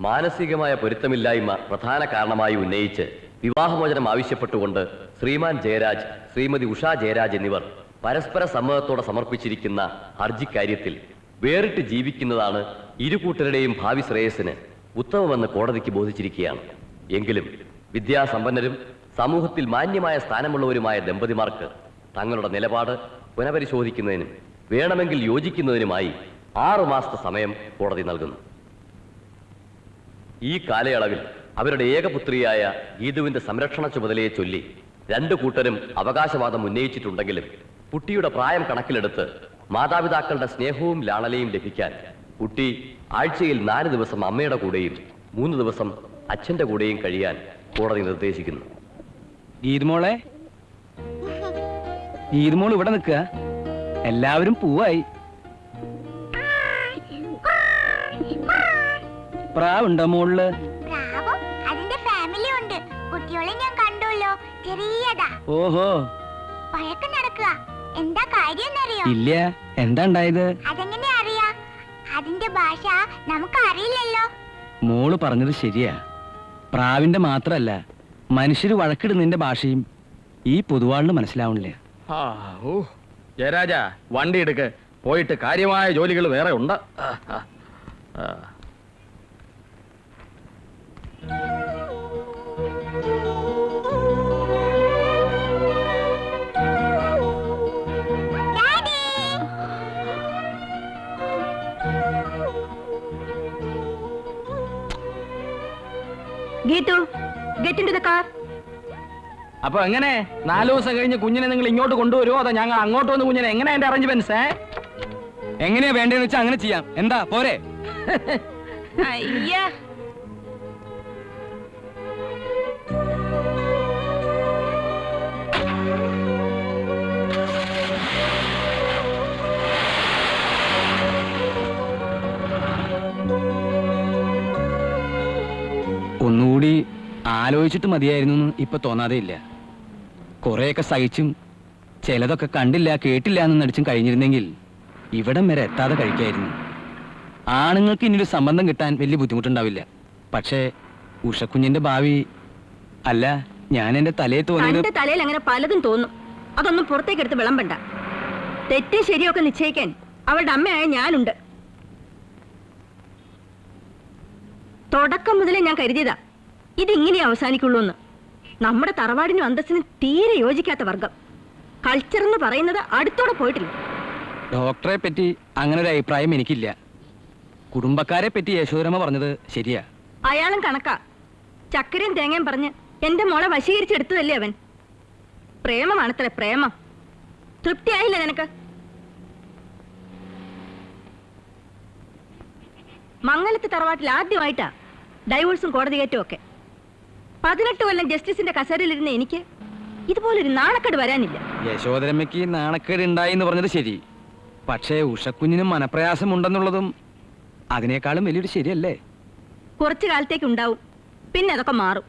മാനസികമായ പൊരുത്തമില്ലായ്മ പ്രധാന കാരണമായി ഉന്നയിച്ച് വിവാഹമോചനം ആവശ്യപ്പെട്ടുകൊണ്ട് ശ്രീമാൻ ജയരാജ്, ശ്രീമതി ഉഷാ ജയരാജ് എന്നിവർ പരസ്പര സമ്മതത്തോടെ സമർപ്പിച്ചിരിക്കുന്ന ഹർജിക്കാര്യത്തിൽ വേറിട്ട് ജീവിക്കുന്നതാണ് ഇരുകൂട്ടരുടെയും ഭാവി ശ്രേയസ്സിന് ഉത്തമമെന്ന് കോടതിക്ക് ബോധിച്ചിരിക്കുകയാണ്. എങ്കിലും വിദ്യാസമ്പന്നരും സമൂഹത്തിൽ മാന്യമായ സ്ഥാനമുള്ളവരുമായ ദമ്പതിമാർക്ക് തങ്ങളുടെ നിലപാട് പുനഃപരിശോധിക്കുന്നതിനും വേണമെങ്കിൽ യോജിക്കുന്നതിനുമായി 6 മാസത്തെ സമയം കോടതി നൽകുന്നു. ഈ കാലയളവിൽ അവരുടെ ഏകപുത്രിയായ ഗീതുവിന്റെ സംരക്ഷണ ചുമതലയെ ചൊല്ലി 2 കൂട്ടരും അവകാശവാദം ഉന്നയിച്ചിട്ടുണ്ടെങ്കിലും കുട്ടിയുടെ പ്രായം കണക്കിലെടുത്ത് മാതാപിതാക്കളുടെ സ്നേഹവും ലാളനയും ലഭിക്കാൻ കുട്ടി ആഴ്ചയിൽ 4 ദിവസം അമ്മയുടെ കൂടെയും 3 ദിവസം അച്ഛന്റെ കൂടെയും കഴിയാൻ കോടതി നിർദ്ദേശിക്കുന്നു. ഗീതുമോളെ, ഗീതുമോൾ ഇവിടെ നിൽക്കുക. എല്ലാവരും പൂവായി. പ്രാവുണ്ടോ മോളില്? അതിന്റെ ഫാമിലി ഉണ്ട്. കുട്ടികളെ ഞാൻ കണ്ടല്ലോ. ചെറിയതാ. ഓഹോ, പഴക്കം നടക്കുക. എന്താ കാര്യം അറിയോ? ഇല്ല. എന്താ ഉണ്ടായത്? അതെങ്ങനെ അറിയാ? അതിന്റെ ഭാഷ നമുക്ക് അറിയില്ലല്ലോ. മോള് പറഞ്ഞത് ശരിയാ. പ്രാവിന്റെ മാത്രല്ല, മനുഷ്യര് വഴക്കിടുന്നതിന്റെ ഭാഷയും ഈ പൊതുവാളിന് മനസ്സിലാവണില്ല. ജയരാജ, വണ്ടി എടുക്ക്. പോയിട്ട് കാര്യമായ ജോലികൾ വേറെ ഉണ്ട്. Geethu, get into the car. അപ്പൊ എങ്ങനെ 4 ദിവസം കഴിഞ്ഞ് കുഞ്ഞിനെ നിങ്ങൾ ഇങ്ങോട്ട് കൊണ്ടുവരുമോ അതോ ഞങ്ങൾ അങ്ങോട്ട് വന്ന് കുഞ്ഞിനെ എങ്ങനെ എന്റെ അറേഞ്ച്മെന്റ്സ്? എങ്ങനെയാ വേണ്ടതെന്ന് വെച്ചാൽ അങ്ങനെ ചെയ്യാം. എന്താ പോരെ? ഒന്നുകൂടി ആലോചിച്ചിട്ട് മതിയായിരുന്നു ഇപ്പൊ തോന്നാതെ ഇല്ല. കുറെയൊക്കെ സഹിച്ചും ചിലതൊക്കെ കണ്ടില്ല കേട്ടില്ല എന്ന് നടിച്ചും കഴിഞ്ഞിരുന്നെങ്കിൽ ഇവിടം വരെ എത്താതെ കഴിക്കായിരുന്നു. ആണുങ്ങൾക്ക് ഇനിയൊരു സംബന്ധം കിട്ടാൻ വലിയ ബുദ്ധിമുട്ടുണ്ടാവില്ല. പക്ഷേ ഉഷക്കുഞ്ഞിന്റെ ഭാവി അല്ല, ഞാൻ എന്റെ തലയിൽ തോന്നിയത്. തലയിൽ അങ്ങനെ പലതും തോന്നും. അതൊന്നും പുറത്തേക്ക് എടുത്ത് വിളമ്പണ്ട. തെറ്റും ശരിയൊക്കെ നിശ്ചയിക്കാൻ അവളുടെ അമ്മയായ ഞാനുണ്ട്. തുടക്കം മുതലേ ഞാൻ കരുതിയതാ ഇതിങ്ങനെ അവസാനിക്കുള്ളൂ എന്ന്. നമ്മുടെ തറവാടിനും അന്തസ്സിനും തീരെ യോജിക്കാത്ത വർഗം. കൾച്ചർ എന്ന് പറയുന്നത് അടുത്തോടെ പോയിട്ടില്ല. ഡോക്ടറെ പറ്റി അങ്ങനെ ഒരു അഭിപ്രായം എനിക്കില്ല. കുടുംബക്കാരെ പറ്റി യശോധരമ്മ പറഞ്ഞത് ശരിയാ. അയാളും കണക്കാ. ചക്കരയും തേങ്ങയും പറഞ്ഞ് എന്റെ മോളെ വശീകരിച്ചെടുത്തതല്ലേ അവൻ. പ്രേമമാണത്രേ, പ്രേമം. തൃപ്തിയായില്ല നിനക്ക്? മംഗലത്ത് തറവാട്ടിൽ ആദ്യമായിട്ടാ ഡൈവോഴ്സും കോടതി കയറ്റും ഒക്കെ. 18 കൊല്ലം ജസ്റ്റിസിന്റെ കസേരയിലിരുന്ന എനിക്ക് ഇതുപോലൊരു നാണക്കേട് വരാനില്ല. യശോധരമ്മയ്ക്ക് നാണക്കേട് ഉണ്ടായി എന്ന് പറഞ്ഞത് ശരി. പക്ഷേ ഉഷക്കുഞ്ഞിനും മനപ്രയാസം ഉണ്ടെന്നുള്ളതും അതിനേക്കാളും വലിയൊരു ശരിയല്ലേ? കുറച്ചു കാലത്തേക്ക് ഉണ്ടാവും, പിന്നെ അതൊക്കെ മാറും.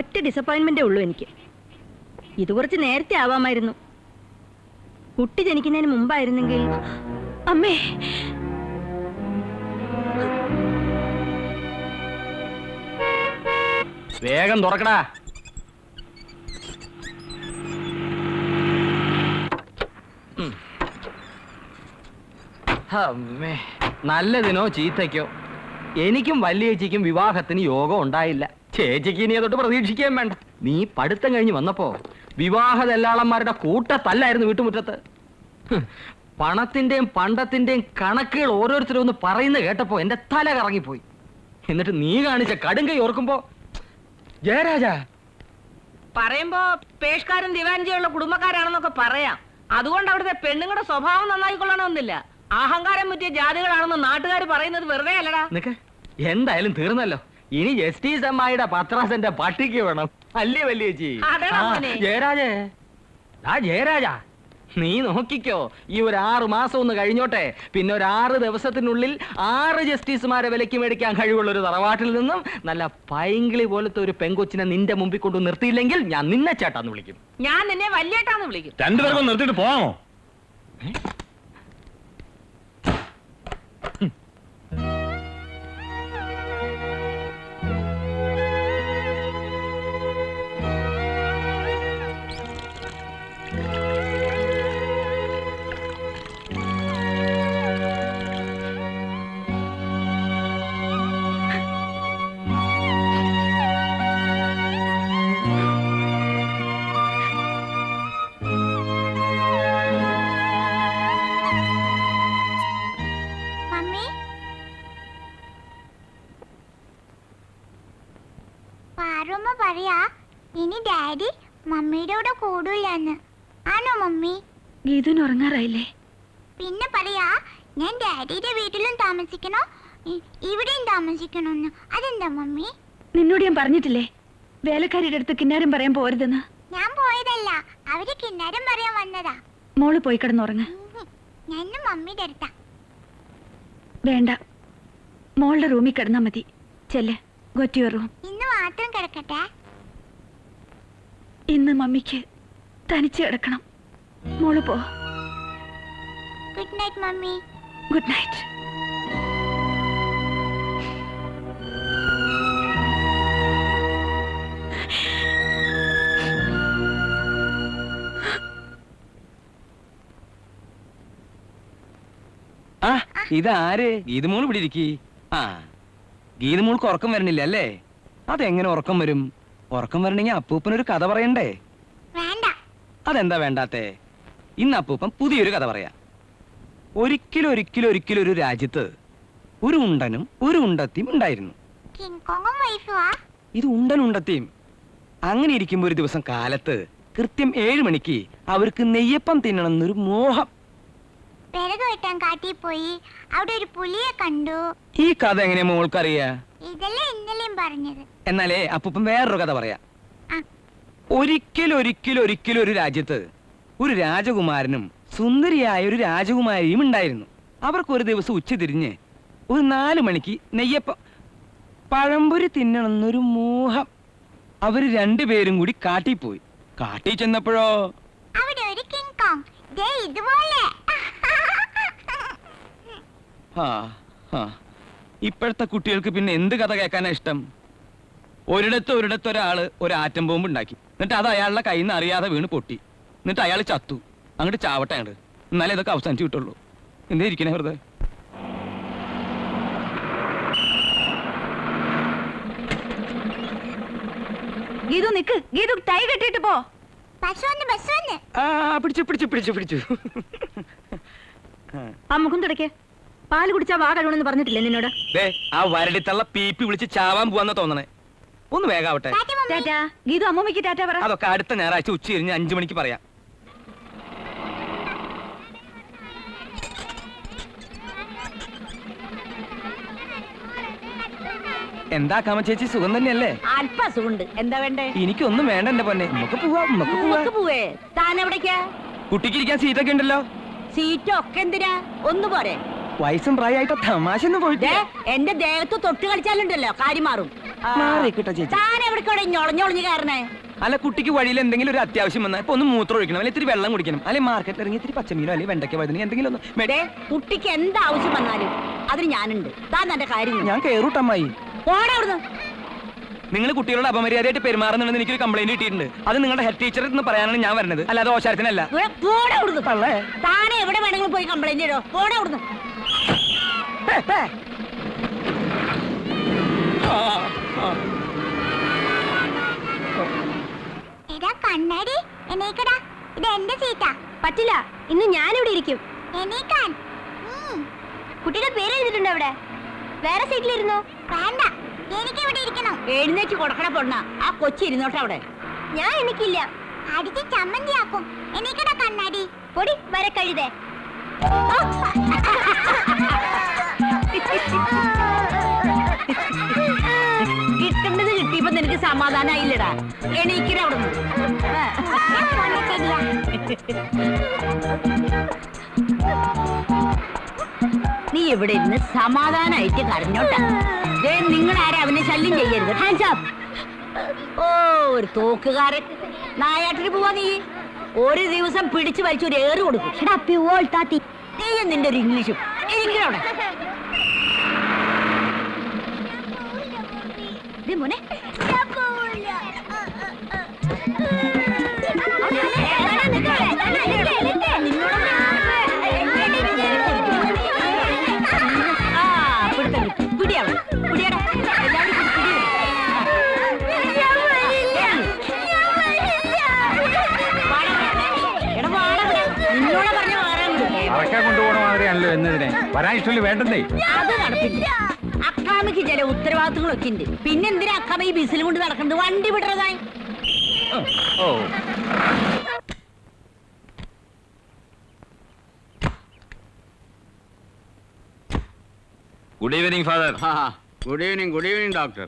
ഒറ്റ ഡിസപ്പോയിന്റ്മെന്റേ ഉള്ളൂ എനിക്ക്. ഇത് കുറച്ച് നേരത്തെ ആവാമായിരുന്നു. കുട്ടി ജനിക്കുന്നതിന് മുമ്പായിരുന്നെങ്കിൽ. അമ്മേ, വേഗം തുറക്കടാ. നല്ലതിനോ ചീത്തയ്ക്കോ എനിക്കും വല്യേച്ചിക്കും വിവാഹത്തിന് യോഗം ഉണ്ടായില്ല. ചേച്ചിക്ക് ഇനി അതൊട്ട് പ്രതീക്ഷിക്കുകയും വേണ്ട. നീ പഠിത്തം കഴിഞ്ഞ് വന്നപ്പോ വിവാഹ ദല്ലാളന്മാരുടെ കൂട്ടത്തല്ലായിരുന്നു വീട്ടുമുറ്റത്ത്. പണത്തിന്റെയും പണ്ടത്തിന്റെയും കണക്കുകൾ ഓരോരുത്തരും ഒന്ന് പറയുന്നത് കേട്ടപ്പോ എന്റെ തല കറങ്ങിപ്പോയി. എന്നിട്ട് നീ കാണിച്ച കടുങ്കൈ ഓർക്കുമ്പോ ജയരാജ പറയുമ്പോ പേഷ്കാരും ദിവാൻജിയുള്ള കുടുംബക്കാരാണെന്നൊക്കെ പറയാം. അതുകൊണ്ട് അവിടുത്തെ പെണ്ണുങ്ങളുടെ സ്വഭാവം നന്നായിക്കൊള്ളണമെന്നില്ല. അഹങ്കാരം പറ്റിയ ജാതികളാണെന്ന് നാട്ടുകാർ പറയുന്നത് വെറുതെ അല്ലടാ. നിക്ക്, എന്തായാലും തീർന്നല്ലോ. ഇനി ജസ്റ്റിസ് അമ്മായിയുടെ പത്രാസന്റെ പട്ടിക്ക് വേണം. അല്ലേ വല്യേച്ചി? ജയരാജേ, ജയരാജ, നീ നോക്കിക്കോ. ഈ ഒരു 6 മാസം ഒന്ന് കഴിഞ്ഞോട്ടെ. പിന്നെ ഒരു 6 ദിവസത്തിനുള്ളിൽ 6 ജസ്റ്റിസുമാരെ വിലക്ക് മേടിക്കാൻ കഴിവുള്ള ഒരു തറവാട്ടിൽ നിന്നും നല്ല പൈങ്കിളി പോലത്തെ ഒരു പെങ്കൊച്ചിനെ നിന്റെ മുമ്പിൽ കൊണ്ട് നിർത്തിയില്ലെങ്കിൽ ഞാൻ നിന്നെ ചേട്ടാന്ന് വിളിക്കും. ഞാൻ നിന്നെ വല്യേട്ടാന്ന് വിളിക്കും. രണ്ടുപേർക്കും നിർത്തിയിട്ട് പോവാമോ? പാറുമ്മ പറയാ ഇനി ഡാഡി മമ്മിയുടെ കൂടെ കൂടൂലെന്ന്. ആണോ മമ്മി? ഗീതുവിന് ഉറങ്ങാറായില്ലേ? പിന്നെ പറയാ ഞാൻ ഡാഡിയുടെ വീട്ടിലും താമസിക്കണോ ഇവിടെയും താമസിക്കണോന്ന്. അതെന്താ മമ്മി? നിന്നോട് ഞാൻ പറഞ്ഞിട്ടില്ലേ വേലക്കാരിയുടെ അടുത്ത് കിന്നാരം പറയാൻ പോരുതെന്ന്? ഞാൻ പോയതല്ല, അവര് കിന്നാരം പറയാൻ വന്നതാ. മോള് പോയി കിടന്നുറങ്ങ. ഞാൻ മമ്മിയുടെ അടുത്താ. വേണ്ട, മോളുടെ റൂമിൽ കിടന്നാ മതി. ചെല്ല്, ഗോ ടു യുവർ റൂം. ഇന്ന് മാത്രം കിടക്കട്ടെ. ഇന്ന് മമ്മിക്ക് തനിച്ച് കിടക്കണം. മോള് പോ. Good night mummy. Good night. ആ ഇതാര്? ഗീതമോൾ ഇവിടെ ഇരിക്കി. ആ ഗീതമോൾക്ക് ഉറക്കം വരണില്ല അല്ലേ? അതെങ്ങനെ ഉറക്കം വരും? ഉറക്കം വരണമെങ്കിൽ അപ്പൂപ്പനൊരു കഥ പറയണ്ടേ? വേണ്ട. അതെന്താ വേണ്ടാത്തേ? ഇന്ന് അപ്പൂപ്പൻ പുതിയൊരു കഥ പറയാ. ഒരിക്കലും ഒരു രാജ്യത്ത് ഒരു ഉണ്ടനും ഒരു ഉണ്ടത്തിയും ഉണ്ടായിരുന്നു. കിങ് കോങ്ങും വൈഫുവാ. ഇത് ഉണ്ടത്തിയും. അങ്ങനെ ഇരിക്കുമ്പോ ഒരു ദിവസം കാലത്ത് കൃത്യം 7 മണിക്ക് അവർക്ക് നെയ്യപ്പം തിന്നണമെന്നൊരു മോഹം. വിറക് വെട്ടാൻ കാട്ടിൽ പോയി അവിടെ ഒരു പുലിയെ കണ്ടു. ഈ കഥ എങ്ങനെയാ മോൾക്കറിയാ? ഇതല്ലേ ഇന്നലെയും പറഞ്ഞത്. എന്നാലേ അപ്പൂപ്പൻ വേറൊരു കഥ പറയാ. ആ. ഒരിക്കലും ഒരു രാജ്യത്ത് ഒരു രാജകുമാരനും സുന്ദരിയായ ഒരു രാജകുമാരിയും ഉണ്ടായിരുന്നു. അവർക്ക് ഒരു ദിവസം ഉച്ചതിരിഞ്ഞ് ഒരു 4 മണിക്ക് നെയ്യപ്പം പഴംപൊരി തിന്നണമെന്നൊരു മോഹം. അവര് രണ്ടുപേരും കൂടി കാട്ടിൽ പോയി. കാട്ടിൽ ചെന്നപ്പോഴോ അവിടെ ഒരു കിങ് കോങ് ദേ ഇതുപോലെ. ആ ആ ഇപ്പോഴത്തെ കുട്ടികൾക്ക് പിന്നെ എന്ത് കഥ കേൾക്കാനാ ഇഷ്ടം? ഒരിടത്ത് ഒരാള് ഒരു ആറ്റം ബോംബ് ഉണ്ടാക്കി. എന്നിട്ട് അത് അയാളുടെ കയ്യിൽ നിന്ന് അറിയാതെ വീണ് പൊട്ടി. എന്നിട്ട് അയാൾ ചത്തു. അങ്ങോട്ട് ചാവട്ടെ അങ്ങോട്ട്. എന്നാലേ ഇതൊക്കെ അവസാനിച്ചു കിട്ടുള്ളൂ. എന്തേ ഇരിക്കണേ വെറുതെ? ഗീതു നിക്ക്. ഗീതു ടൈ കെട്ടിട്ട് പോ. ബസ് വന്ന്. ആ പിടിച്ചു. ആ മുഖം തുടക്കേ. പാല് കുടിച്ചാ വാ കഴിവണമെന്ന് പറഞ്ഞിട്ടില്ലേ നിന്നോട്? ആ വരടിത്തള്ള പീപ്പി വിളിച്ച് ചാവാൻ പോവാന്ന് തോന്നണേ. ഒന്ന് വേഗാവട്ടെ. ടാറ്റാ. ഗീതു അമ്മൂമ്മയ്ക്ക് ടാറ്റാ പറ. അതൊക്കെ അടുത്ത ഞായറാഴ്ച ഉച്ച കഴിഞ്ഞ് 5 മണിക്ക് പറയാം. എന്താ കാമ ചേച്ചി, സുഖം തന്നെയല്ലേ? അല്പസുണ്ട്. എന്താ വേണ്ടേ? എനിക്കൊന്നും വേണ്ട എന്റെ പൊന്നെ. നമുക്ക് പോവാം. പോവേ. താൻ എവിടേക്കാ? കുട്ടിക്ക് ഇരിക്കാൻ സീറ്റൊക്കെ ഉണ്ടല്ലോ. സീറ്റൊക്കെ എന്തിനാ? ഒന്ന് പോരെ. വയസ്സും പ്രായമായിട്ട് തമാശ ഒന്നും പോയിട്ട് എന്റെ ദേഹത്ത് തൊട്ട് കളിച്ചാലുണ്ടല്ലോ കാര്യം മാറും. മാറിക്കിട്ടോ ചേച്ചി. താൻ എവിടേക്കോടെ ഞൊളഞ്ഞൊളഞ്ഞ് കയറണേ? അല്ല, കുട്ടിക്ക് വഴിയിൽ എന്തെങ്കിലും ഒരു അത്യാവശ്യം വന്നാൽ ഇപ്പൊ ഒന്ന് മൂത്രം ഒഴിക്കണം, അല്ലെങ്കിൽ ഇത്തിരി വെള്ളം കുടിക്കണം, അല്ലെങ്കിൽ മാർക്കറ്റിൽ ഇറങ്ങി ഇത്തിരി പച്ചമീനോ അല്ലെങ്കിൽ വെണ്ടയ്ക്ക വഴുതന എന്തെങ്കിലും ഒന്ന്. കുട്ടിക്ക് എന്താവശ്യം വന്നാലും അതിന് ഞാനുണ്ട്. താൻ എന്റെ കാര്യം ഞാൻ കേറൂട്ടമ്മായി. ഓടെ അവിടുന്ന്. നിങ്ങൾ കുട്ടികളോട് അപമര്യാദയായിട്ട് പെരുമാറുന്നുണ്ടെന്ന് എനിക്കൊരു കംപ്ലൈന്റ് കിട്ടിയിട്ടുണ്ട്. അത് നിങ്ങളുടെ ഹെഡ് ടീച്ചറിൽ നിന്ന് പറയാനാണ് ഞാൻ വരുന്നത്, അല്ലാതെ ഓശാരത്തിനല്ല. താനെ എവിടെ വേണമെങ്കിലും പോയി കംപ്ലൈന്റ് ചെയ്തോ. ഓടെ അവിടുന്ന്. എടാ കണ്ണാടി എണീക്കടാ. ഇത് എന്റെ സീറ്റാ. പറ്റില്ല, ഇന്ന് ഞാനിവിടെ ഇരിക്കും. എണീക്കാൻ. കുട്ടിയുടെ പേര് എഴുതിട്ടുണ്ട് അവിടെ. വേറെ സീറ്റിലിരുന്നോ? വേണ്ട, എനിക്ക് ഇവിടെ ഇരിക്കണം. എഴുന്നേറ്റ് കൊടുക്കണ പൊണ്ണ. ആ കൊച്ചി ഇരുന്നോട്ടെ അവിടെ. ഞാൻ എനിക്കില്ല. അടിച്ച് ചമ്മന്തിയാക്കും. എണീക്കടാ കണ്ണാടി. പൊടി വരെ കഴുതേ. കിട്ടുന്നത് കിട്ടിയപ്പോ നിനക്ക് സമാധാനായില്ലടാ. എണീക്കണ അവിടുന്ന്. നീ ഇവിടെ ഇരുന്ന് സമാധാനായിട്ട് കരഞ്ഞോട്ടെ. നിങ്ങളാരെ അവനെ ശല്യം ചെയ്യരുത്. Hands up. ഓ, ഒരു തോക്കുകാരൻ. നായാട്ടിന് പോവാ നീ. ഒരു ദിവസം പിടിച്ചു വലിച്ചു ഒരു ഏറ് കൊടുക്കും. നീയും നിന്റെ ഒരു ഇംഗ്ലീഷും. എനിക്കവിടെ മോനെ കൊണ്ടുപോകണ മാതിരിയാണല്ലോ എന്നതിനെ. വരാൻ ഇഷ്ടമില്ല വേണ്ടെന്നേ. അത് നടപ്പില്ല. അക്കാമയ്ക്ക് ചില ഉത്തരവാദിത്തങ്ങളൊക്കെ ഉണ്ട്. പിന്നെന്തിനാ അക്കാമ ഈ ബിസിൽ കൊണ്ട് നടക്കുന്നത്? വണ്ടി വിടുന്നതായി. Oh good evening father. Good evening doctor.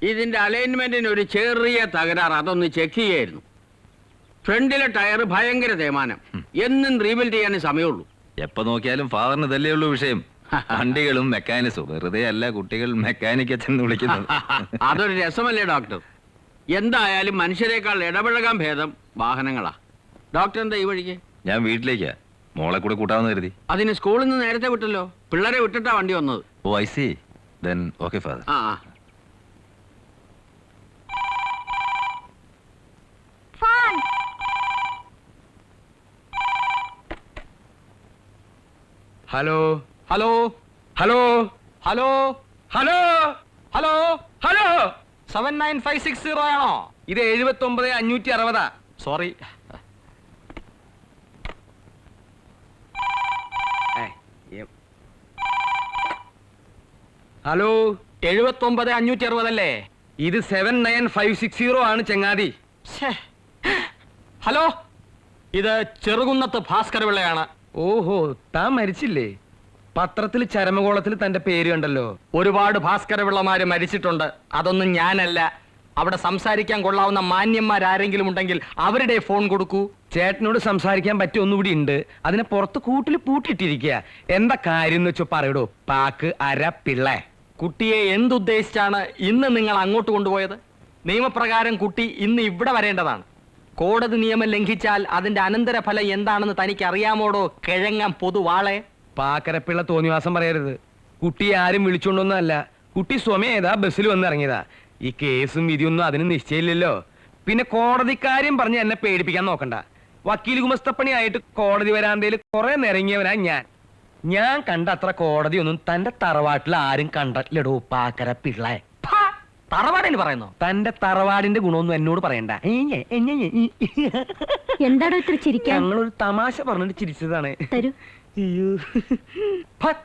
ഇതിന്റെ അലൈൻമെന്റിന് ഒരു ചെറിയ തകരാറ്, അതൊന്ന് ചെക്ക് ചെയ്യായിരുന്നു. ഫ്രണ്ടിലെ ടയർ ഭയങ്കര തേമാനം. എന്നും റീബിൽഡ് ചെയ്യാനേ സമയമുള്ളൂ. എപ്പോ നോക്കിയാലും ഫാദറിന് ഇതല്ലേ ഉള്ളൂ വിഷയം. വണ്ടികളും മെക്കാനിക്സും. വെറുതെ അല്ല കുട്ടികൾ മെക്കാനിക് അച്ഛൻ വിളിക്കുന്നത്. അതൊരു രസമല്ലേ ഡോക്ടർ? എന്തായാലും മനുഷ്യരെക്കാൾ ഇടപഴകാൻ ഭേദം വാഹനങ്ങളാ. ഡോക്ടർ എന്താ ഈ വഴിക്ക്? ഞാൻ വീട്ടിലേക്കാ, മോളെ കൂടെ കൂട്ടാമെന്ന് കരുതി. അതിന് സ്കൂളിൽ നിന്ന് നേരത്തെ വിട്ടല്ലോ. പിള്ളേരെ വിട്ടിട്ടാ വണ്ടി വന്നത്. Oh I see. Then okay father. ആ phone. Hello hello hello hello hello hello hello 79560 ആണോ? ഇത് 79,560. സോറി. ഹലോ 79,560 അല്ലേ? ഇത് 79560 ആണ് ചങ്ങാതി. ഹലോ, ഇത് ചെറുകുന്നത്ത് ഭാസ്കര പിള്ളയാണ്. ഓഹോ, താൻ മരിച്ചില്ലേ? പത്രത്തിൽ ചരമകോളത്തിൽ തന്റെ പേര് കണ്ടല്ലോ. ഒരുപാട് ഭാസ്കര പിള്ളമാര് മരിച്ചിട്ടുണ്ട്. അതൊന്നും ഞാനല്ല. അവിടെ സംസാരിക്കാൻ കൊള്ളാവുന്ന മാന്യന്മാരാരെങ്കിലും ഉണ്ടെങ്കിൽ അവരുടെ ഫോൺ കൊടുക്കൂ. ചേട്ടനോട് സംസാരിക്കാൻ പറ്റിയ ഒന്നുകൂടി ഉണ്ട്. അതിനെ പുറത്ത് കൂട്ടിൽ പൂട്ടിയിട്ടിരിക്കുക. എന്താ കാര്യം എന്ന് വെച്ചോ പറയടോ. പാക്ക് അര പിള്ള. കുട്ടിയെ എന്തുദ്ദേശിച്ചാണ് ഇന്ന് നിങ്ങൾ അങ്ങോട്ട് കൊണ്ടുപോയത്? നിയമപ്രകാരം കുട്ടി ഇന്ന് ഇവിടെ വരേണ്ടതാണ്. കോടതി നിയമം ലംഘിച്ചാൽ അതിന്റെ അനന്തരഫലം എന്താണെന്ന് തനിക്ക് അറിയാമോടോ കിഴങ്ങാൻ പൊതുവാളെ? പാക്കരപ്പിള്ള തോന്നിവാസം പറയരുത്. കുട്ടിയെ ആരും വിളിച്ചോണ്ടൊന്നുമല്ല. കുട്ടി സ്വമേതാ ബസ്സിൽ വന്ന് ഇറങ്ങിയതാ. ഈ കേസും വിധിയൊന്നും അതിന് നിശ്ചയില്ലല്ലോ. പിന്നെ കോടതിക്കാര്യം പറഞ്ഞ് എന്നെ പേടിപ്പിക്കാൻ നോക്കണ്ട. വക്കീൽ ഗുമസ്തപ്പണിയായിട്ട് കോടതി വരാന്തയിൽ കുറെ നിറങ്ങിയവനാ ഞാൻ കണ്ട അത്ര കോടതിയൊന്നും തന്റെ തറവാട്ടിൽ ആരും കണ്ടിട്ടില്ലടോ പാക്കര പിള്ള. തറവാടിന് പറയുന്നു. തന്റെ തറവാടിന്റെ ഗുണമൊന്നും എന്നോട് പറയണ്ട. എന്താടോ ഇത്ര ചിരിക്കാൻ? ഞങ്ങളൊരു തമാശ പറഞ്ഞിട്ട് ചിരിച്ചതാണ്. തരൂ.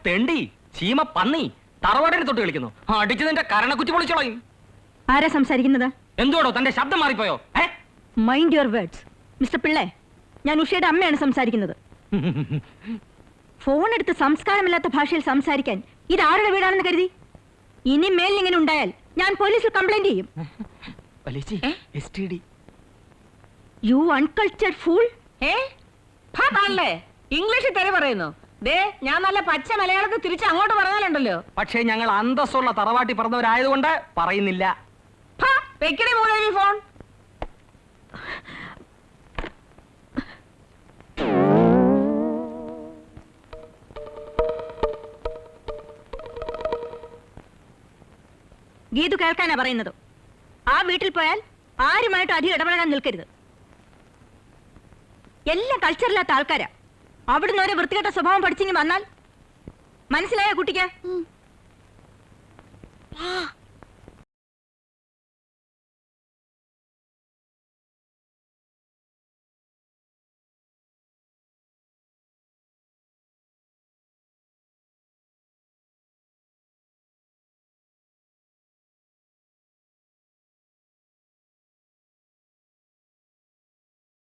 തെണ്ടി ചീമ പന്നി തറവാടിനെ തൊട്ട് കളിക്കുന്നു. അടിച്ചു നിന്റെ കരണക്കുറ്റി പൊളിച്ചോളയും. ആരാ സംസാരിക്കുന്നത്? എന്തോടോ തന്റെ ശബ്ദം മാറിപ്പോയോ? മൈൻഡ് യുവർ വേർഡ്സ് മിസ്റ്റർ പിള്ളേ. ഞാൻ ഉഷയുടെ അമ്മയാണ് സംസാരിക്കുന്നത്. ഫോൺ എടുത്ത് സംസ്കാരമില്ലാത്ത ഭാഷയിൽ സംസാരിക്കാൻ ഇത് ആരുടെ വീടാണെന്ന് കരുതി? ഇനി മേൽ ഇങ്ങനെ ഉണ്ടായാൽ ഞാൻ പോലീസിൽ കംപ്ലൈന്റ് ചെയ്യും. You uncultured fool. ഇംഗ്ലീഷിൽ തെറി പറയുന്നു. ദേ, ഞാൻ നല്ല പച്ച മലയാളത്തിൽ തിരിച്ച് അങ്ങോട്ട് പറഞ്ഞാലുണ്ടല്ലോ. പക്ഷേ ഞങ്ങൾ അന്തസ്സുള്ള തറവാട്ടി പറഞ്ഞവരായതുകൊണ്ട് പറയുന്നില്ല. ഫോൺ. ഗീതു കേൾക്കാനാ പറയുന്നത്. ആ വീട്ടിൽ പോയാൽ ആരുമായിട്ടും അധികം ഇടപെടാൻ നിൽക്കരുത്. എല്ലാം കൾച്ചറില്ലാത്ത ആൾക്കാരാ. അവിടുന്ന് ഒരു വൃത്തികെട്ട സ്വഭാവം പഠിച്ചിങ്ങി വന്നാൽ മനസ്സിലായ കുട്ടിക്ക്?